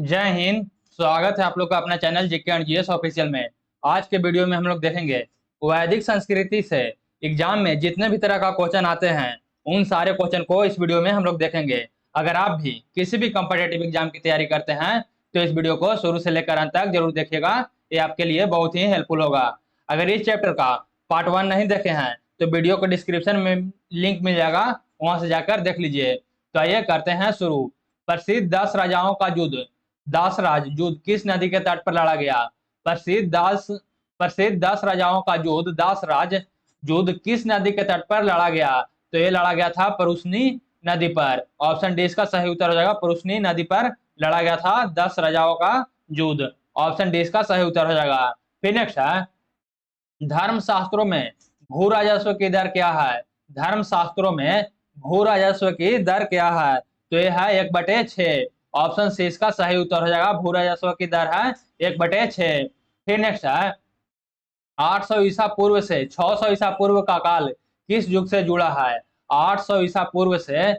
जय हिंद। स्वागत है आप लोग का अपना channel GK and GS official में। आज के वीडियो में हम लोग देखेंगे वैदिक संस्कृति से एग्जाम में जितने भी तरह का क्वेश्चन आते हैं उन सारे क्वेश्चन को इस वीडियो में हम लोग देखेंगे। अगर आप भी किसी भी कॉम्पिटेटिव एग्जाम की तैयारी करते हैं तो इस वीडियो को शुरू से लेकर अंत तक जरूर देखिएगा। ये आपके लिए बहुत ही हेल्पफुल होगा। अगर इस चैप्टर का पार्ट 1 नहीं देखे हैं तो वीडियो को डिस्क्रिप्शन में लिंक मिल जाएगा, वहां से जाकर देख लीजिए। तो आइए करते हैं शुरू। प्रसिद्ध 10 राजाओं का युद्ध दासराज युद्ध किस नदी के तट पर लड़ा गया? प्रसिद्ध 10 राजाओं का युद्ध दासराज युद्ध किस नदी के तट पर लड़ा गया? तो ये लड़ा गया था परुष्णी नदी पर। ऑप्शन डी इसका सही उत्तर हो जाएगा। परुष्णी नदी पर लड़ा गया था 10 राजाओं का युद्ध। ऑप्शन डी इसका सही उत्तर हो जाएगा। फिर नेक्स्ट है, धर्म शास्त्रों में भू राजस्व की दर क्या है? धर्म शास्त्रों में भू राजस्व की दर क्या है? तो यह है 1/6। ऑप्शन सी इसका सही उत्तर हो जाएगा। भू राजस्व की दर है 1/6। फिर नेक्स्ट है, 800 ईसा पूर्व से 600 ईसा पूर्व का काल किस युग से जुड़ा है? 800 ईसा पूर्व से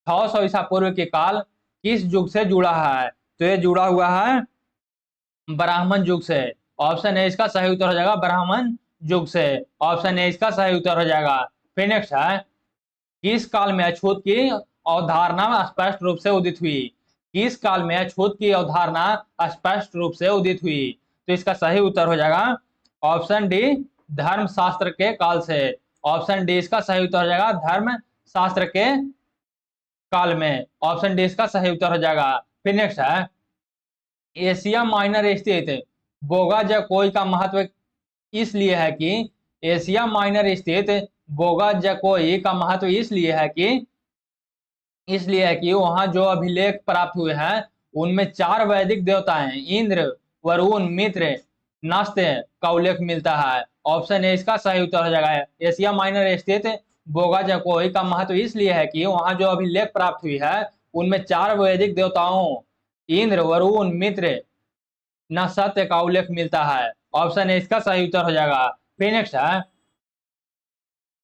600 ईसा पूर्व के काल किस युग से जुड़ा है? तो ये जुड़ा हुआ है ब्राह्मण युग से। ऑप्शन ए इसका सही उत्तर हो जाएगा, ब्राह्मण युग से। ऑप्शन ए इसका सही उत्तर हो जाएगा। फिर नेक्स्ट है, किस काल में अछूत की अवधारणा स्पष्ट रूप से उदित हुई? किस काल में अछूत की अवधारणा स्पष्ट रूप से उदित हुई? तो इसका सही उत्तर हो जाएगा ऑप्शन डी, धर्म शास्त्र के काल से। ऑप्शन डी इसका सही उत्तर हो जाएगा, धर्म शास्त्र के काल में। ऑप्शन डी इसका सही उत्तर हो जाएगा। फिर नेक्स्ट है, एशिया माइनर स्थित बोगा जकोई का महत्व इसलिए है कि एशिया माइनर स्थित बोगा जकोई का महत्व इसलिए है कि वहां जो अभिलेख प्राप्त हुए हैं उनमें 4 वैदिक देवताएं इंद्र, वरुण, मित्र, नास्त्य का उल्लेख मिलता है। ऑप्शन ए इसका सही उत्तर हो जाएगा। एशिया माइनर स्थित बोगा जकोई का महत्व इसलिए है कि वहां जो अभिलेख प्राप्त हुई है उनमें 4 वैदिक देवताओं इंद्र, वरुण, मित्र, नास्त्य का उल्लेख मिलता है। ऑप्शन ए इसका सही उत्तर हो जाएगा। फिर नेक्स्ट है,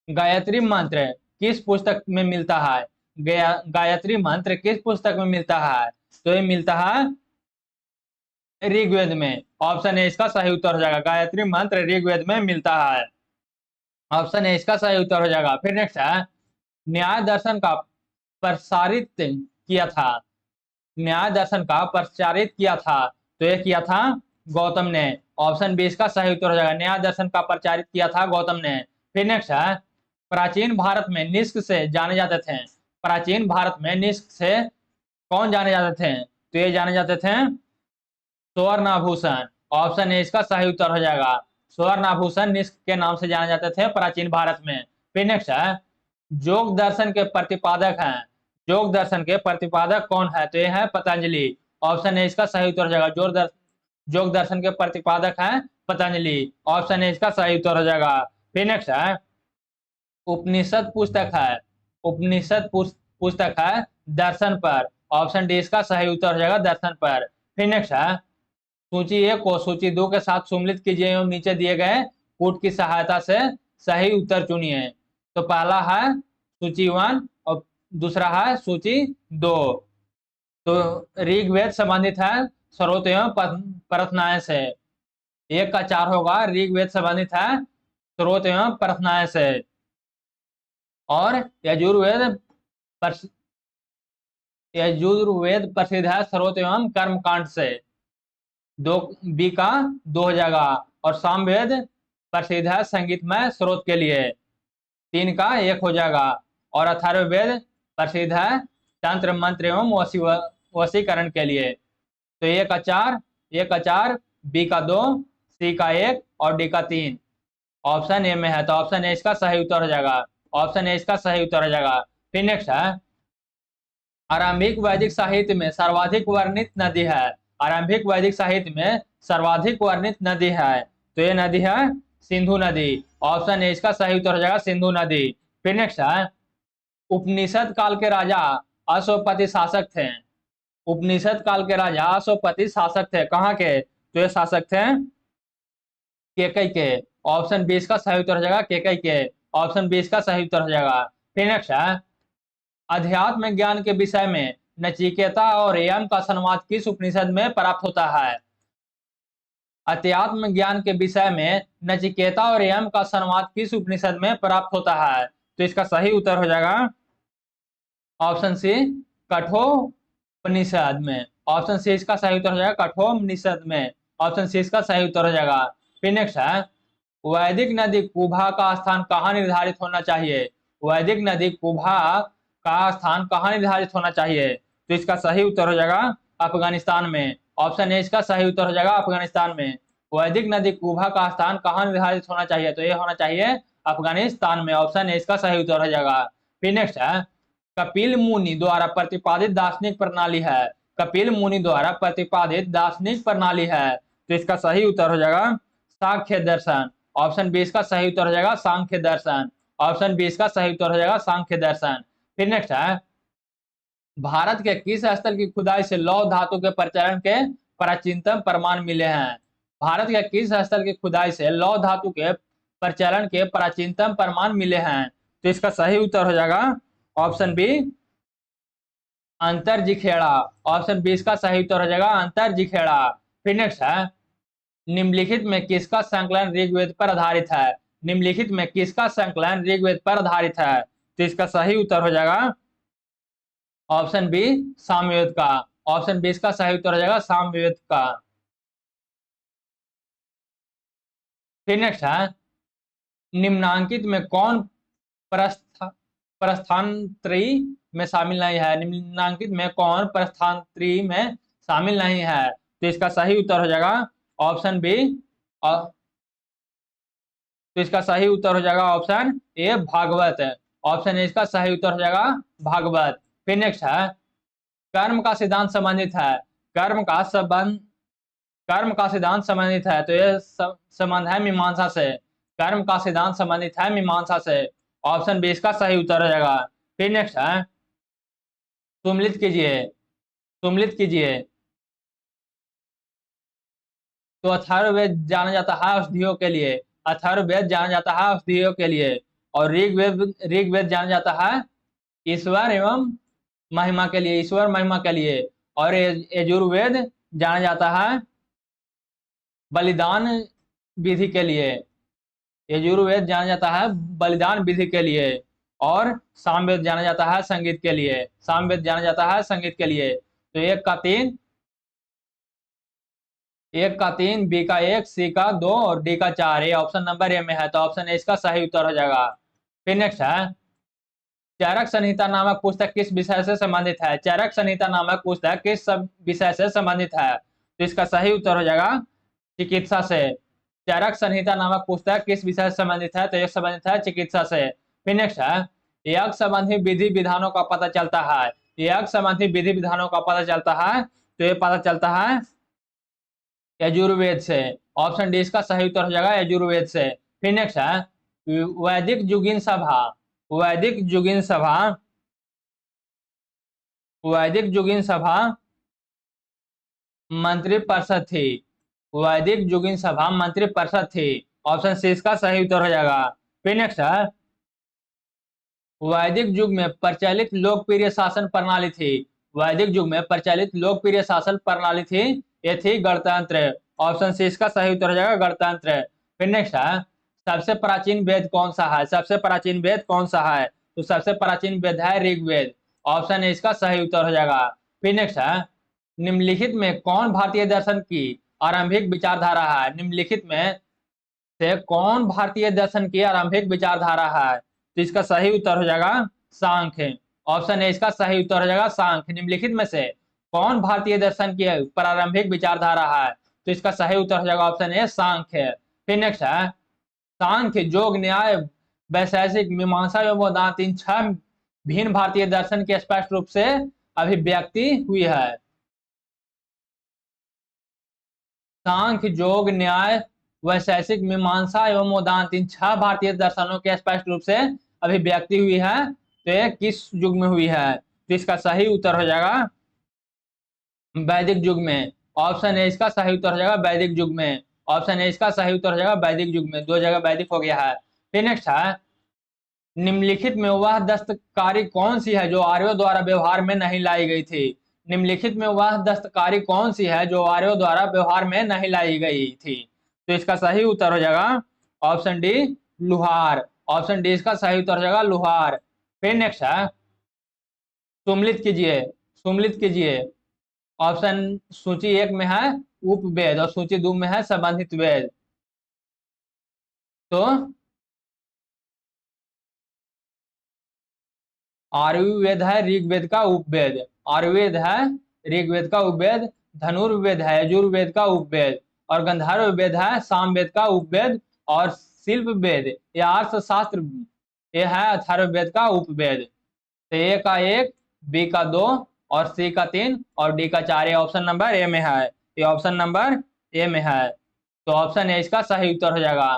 गायत्री मंत्र किस पुस्तक में मिलता है? गायत्री मंत्र किस पुस्तक में मिलता है? तो ये मिलता है ऋग्वेद में। ऑप्शन ए इसका सही उत्तर हो जाएगा। गायत्री मंत्र ऋग्वेद में मिलता है। ऑप्शन ए इसका सही उत्तर हो जाएगा। फिर नेक्स्ट है, न्याय दर्शन का प्रसारित किया था। न्याय दर्शन का प्रचारित किया था तो ये किया था गौतम ने। ऑप्शन बी इसका सही उत्तर हो जाएगा। न्याय दर्शन का प्रचारित किया था गौतम ने। फिर नेक्स्ट है, प्राचीन भारत में निष्क से जाने जाते थे। प्राचीन भारत में निष्क से कौन जाने जाते थे? तो ये जाने जाते थे स्वर्ण आभूषण। ऑप्शन ए इसका सही उत्तर हो जाएगा। स्वर्ण आभूषण निष्क के नाम से जाने जाते थे प्राचीन भारत में। फिर नेक्स्ट है, योग दर्शन के प्रतिपादक हैं। योग दर्शन के प्रतिपादक कौन है? तो ये है पतंजलि। ऑप्शन ए इसका सही उत्तर हो जाएगा। योग दर्शन के प्रतिपादक हैं पतंजलि। ऑप्शन ए इसका सही उत्तर हो जाएगा। फिर नेक्स्ट है, उपनिषद पुस्तक है। उपनिषद पुस्तक है दर्शन पर। ऑप्शन डी इसका सही उत्तर हो जाएगा, दर्शन पर। फिर नेक्स्ट है, सूची 1 को सूची 2 के साथ सम्मिलित कीजिए एवं नीचे दिए गए पुट की सहायता से सही उत्तर चुनिए। तो पहला है सूची 1 और दूसरा है सूची 2। तो ऋग्वेद संबंधित है स्रोत एवं प्रार्थनाएं से। 1 का 4 होगा, ऋग्वेद संबंधित है स्रोत एवं प्रार्थनाएं से। और यजुर्वेद प्रसिद्ध है स्रोत एवं कर्मकांड से। 2 बी का 2 हो जाएगा। और सामवेद प्रसिद्ध है संगीतमय स्रोत के लिए। 3 का 1 हो जाएगा। और अथर्ववेद प्रसिद्ध है तंत्र मंत्र एवं वशीकरण के लिए। तो 1 का 4, बी का 2, सी का 1 और डी का 3 ऑप्शन ए में है। तो ऑप्शन ए इसका सही उत्तर हो जाएगा। ऑप्शन ए इसका सही उत्तर हो जाएगा। फिर नेक्स्ट है, आरंभिक वैदिक साहित्य में सर्वाधिक वर्णित नदी है। आरंभिक वैदिक साहित्य में सर्वाधिक वर्णित नदी है तो ये नदी है सिंधु नदी। ऑप्शन ए इसका सही उत्तर हो जाएगा, सिंधु नदी। फिर नेक्स्ट है, उपनिषद काल के राजा अश्वपति शासक थे। उपनिषद काल के राजा अश्वपति शासक थे। कहाँ के? तो ये शासक थे केकई के। ऑप्शन बी इसका सही उत्तर हो जाएगा, केकई के। ऑप्शन बी इसका सही उत्तर हो जाएगा। फिर नेक्स्ट है, अध्यात्म ज्ञान के विषय में नचिकेता और यम का संवाद किस उपनिषद में प्राप्त होता है? अध्यात्म ज्ञान के विषय में नचिकेता और यम का संवाद किस उपनिषद में प्राप्त होता है? तो इसका सही उत्तर हो जाएगा ऑप्शन सी, कठोपनिषद में। ऑप्शन सी इसका सही उत्तर हो जाएगा कठोपनिषद में। ऑप्शन सी इसका सही उत्तर हो जाएगा। फिर नेक्स्ट है, वैदिक नदी कुभा का स्थान कहाँ निर्धारित होना चाहिए? वैदिक नदी कुभा का स्थान कहाँ निर्धारित होना चाहिए? तो इसका सही उत्तर हो जाएगा अफगानिस्तान में। ऑप्शन ए इसका सही उत्तर हो जाएगा अफगानिस्तान में। वैदिक नदी कुभा का स्थान कहाँ निर्धारित होना चाहिए? तो ये होना चाहिए अफगानिस्तान में। ऑप्शन ए इसका सही उत्तर हो जाएगा। फिर नेक्स्ट है, कपिल मुनि द्वारा प्रतिपादित दार्शनिक प्रणाली है। कपिल मुनि द्वारा प्रतिपादित दार्शनिक प्रणाली है। तो इसका सही उत्तर हो जाएगा सांख्य दर्शन। ऑप्शन बी इसका सही उत्तर हो जाएगा सांख्य दर्शन। ऑप्शन बी इसका सही उत्तर हो जाएगा सांख्य दर्शन। फिर नेक्स्ट है, भारत के किस स्थल की खुदाई से लौह धातु के प्रचलन के प्राचीनतम प्रमाण मिले हैं? भारत के किस स्थल की खुदाई से लौह धातु के प्रचलन के प्राचीनतम प्रमाण मिले हैं? तो इसका सही उत्तर हो जाएगा ऑप्शन बी अंतरजिखेड़ा। ऑप्शन बी इसका सही उत्तर हो जाएगा अंतरजिखेड़ा। फिर नेक्स्ट है, निम्नलिखित में किसका संकलन ऋग्वेद पर आधारित है? निम्नलिखित में किसका संकलन ऋग्वेद पर आधारित है? तो इसका सही उत्तर हो जाएगा ऑप्शन बी सामवेद का। ऑप्शन बी इसका सही उत्तर हो जाएगा सामवेद का। फिर नेक्स्ट है, निम्नांकित में कौन प्रस्थानत्री में शामिल नहीं है? निम्नांकित में कौन प्रस्थानत्री में शामिल नहीं है? तो इसका सही उत्तर हो जाएगा ऑप्शन बी। तो इसका सही उत्तर हो जाएगा option A Bhagwat. Option A इसका सही उत्तर हो जाएगा भागवत। फिर नेक्स्ट है, कर्म का सिद्धांत संबंधित है। कर्म का सिद्धांत संबंधित है। तो ये संबंध है मीमांसा से। कर्म का सिद्धांत संबंधित है मीमांसा से। ऑप्शन बी इसका सही उत्तर हो जाएगा। फिर नेक्स्ट है, सुमिलित कीजिए। तो अथर्ववेद जाना जाता है औषधियों के लिए। अथर्ववेद जाना जाता है औषधियों के लिए। और ऋग्वेद जाना जाता है ईश्वर एवं महिमा के लिए, ईश्वर महिमा के लिए। और यजुर्वेद जाना जाता है बलिदान विधि के लिए। यजुर्वेद जाना जाता है बलिदान विधि के लिए। और सामवेद जाना जाता है संगीत के लिए। सामवेद जाना जाता है संगीत के लिए। तो एक का 3, बी का 1, सी का 2 और डी का 4। ये ऑप्शन नंबर ए में है। तो ऑप्शन ए इसका सही उत्तर हो जाएगा। फिर नेक्स्ट है, चरक संहिता नामक पुस्तक किस विषय से संबंधित है? चरक संहिता नामक पुस्तक किस विषय से संबंधित है? तो इसका सही उत्तर हो जाएगा चिकित्सा से। चरक संहिता नामक पुस्तक किस विषय से संबंधित है? तो ये संबंधित है चिकित्सा से। फिर नेक्स्ट है, यज्ञ संबंधी विधि विधानों का पता चलता है। यज्ञ संबंधी विधि विधानों का पता चलता है। तो ये पता चलता है यजुर्वेद से। ऑप्शन डी इसका सही उत्तर हो जाएगा यजुर्वेद से। फिर नेक्स्ट है, वैदिक जुगीन सभा मंत्रिपरिषद थी। वैदिक जुगीन सभा मंत्रिपरिषद थी। ऑप्शन सी इसका सही उत्तर हो जाएगा। फिर नेक्स्ट है, वैदिक युग में प्रचलित लोकप्रिय शासन प्रणाली थी। वैदिक युग में प्रचलित लोकप्रिय शासन प्रणाली थी, ये थी गणतंत्र। ऑप्शन सी इसका सही उत्तर हो जाएगा गणतंत्र। फिर नेक्स्ट है, सबसे प्राचीन वेद कौन सा है? सबसे प्राचीन वेद कौन सा है? तो सबसे प्राचीन वेद है ऋग्वेद। ऑप्शन ए इसका सही उत्तर हो जाएगा। फिर नेक्स्ट है, निम्नलिखित में कौन भारतीय दर्शन की आरंभिक विचारधारा है? निम्नलिखित में से कौन भारतीय दर्शन की आरंभिक विचारधारा है? तो इसका सही उत्तर हो जाएगा सांख्य। ऑप्शन ए इसका सही उत्तर हो जाएगा सांख्य। निम्नलिखित में से कौन भारतीय दर्शन की प्रारंभिक विचारधारा है? तो इसका सही उत्तर हो जाएगा ऑप्शन ए सांख्य। फिर नेक्स्ट है, सांख्य, योग, न्याय, वैशेषिक, मीमांसा एवं वेदांत, इन 6 भिन्न भारतीय दर्शन की स्पष्ट रूप से अभिव्यक्ति हुई है। सांख्य, योग, न्याय, वैशेषिक, मीमांसा एवं वेदांत, इन 6 भारतीय दर्शनों के स्पष्ट रूप से अभिव्यक्ति हुई है। तो ये किस युग में हुई है? तो इसका सही उत्तर हो जाएगा वैदिक युग में। ऑप्शन ए इसका सही उत्तर हो जाएगा वैदिक युग में। ऑप्शन ए इसका सही उत्तर हो जाएगा वैदिक युग में। 2 जगह वैदिक हो गया है। फिर नेक्स्ट है, निम्नलिखित में वह दस्तकारी कौन सी है जो आर्यों द्वारा व्यवहार में नहीं लाई गई थी? निम्नलिखित में वह दस्तकारी कौन सी है जो आर्यों द्वारा व्यवहार में नहीं लाई गई थी? तो इसका सही उत्तर हो जाएगा ऑप्शन डी, लुहार। ऑप्शन डी इसका सही उत्तर हो जाएगा लुहार। फिर नेक्स्ट है, सुम्मिलित कीजिए, सुम्मिलित कीजिए। ऑप्शन सूची 1 में है उपवेद और सूची 2 में है संबंधित वेद। तो आयुर्वेद है ऋग्वेद का उपवेद, आयुर्वेद है ऋग्वेद का उपवेद, धनुर्वेद है यजुर्वेद का उपवेद, और गंधर्व वेद है सामवेद का उपवेद, और शिल्प वेद या अर्थशास्त्र ये है अथर्ववेद का उपवेद। तो ए का 1, बी का 2 और सी का 3 और डी का 4, ये ऑप्शन नंबर ए में है, ये ऑप्शन नंबर ए में है। तो ऑप्शन ए इसका सही उत्तर हो जाएगा।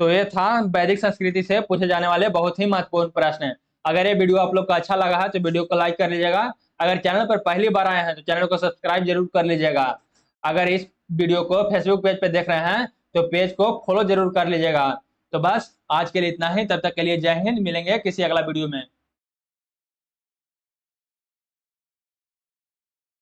तो ये था वैदिक संस्कृति से पूछे जाने वाले बहुत ही महत्वपूर्ण प्रश्न। अगर ये वीडियो आप लोग को अच्छा लगा है तो वीडियो को लाइक कर लीजिएगा। अगर चैनल पर पहली बार आए हैं तो चैनल को सब्सक्राइब जरूर कर लीजिएगा। अगर इस वीडियो को फेसबुक पेज पे देख रहे हैं तो पेज को फॉलो जरूर कर लीजिएगा। तो बस आज के लिए इतना ही, तब तक के लिए जय हिंद, मिलेंगे किसी अगला वीडियो में।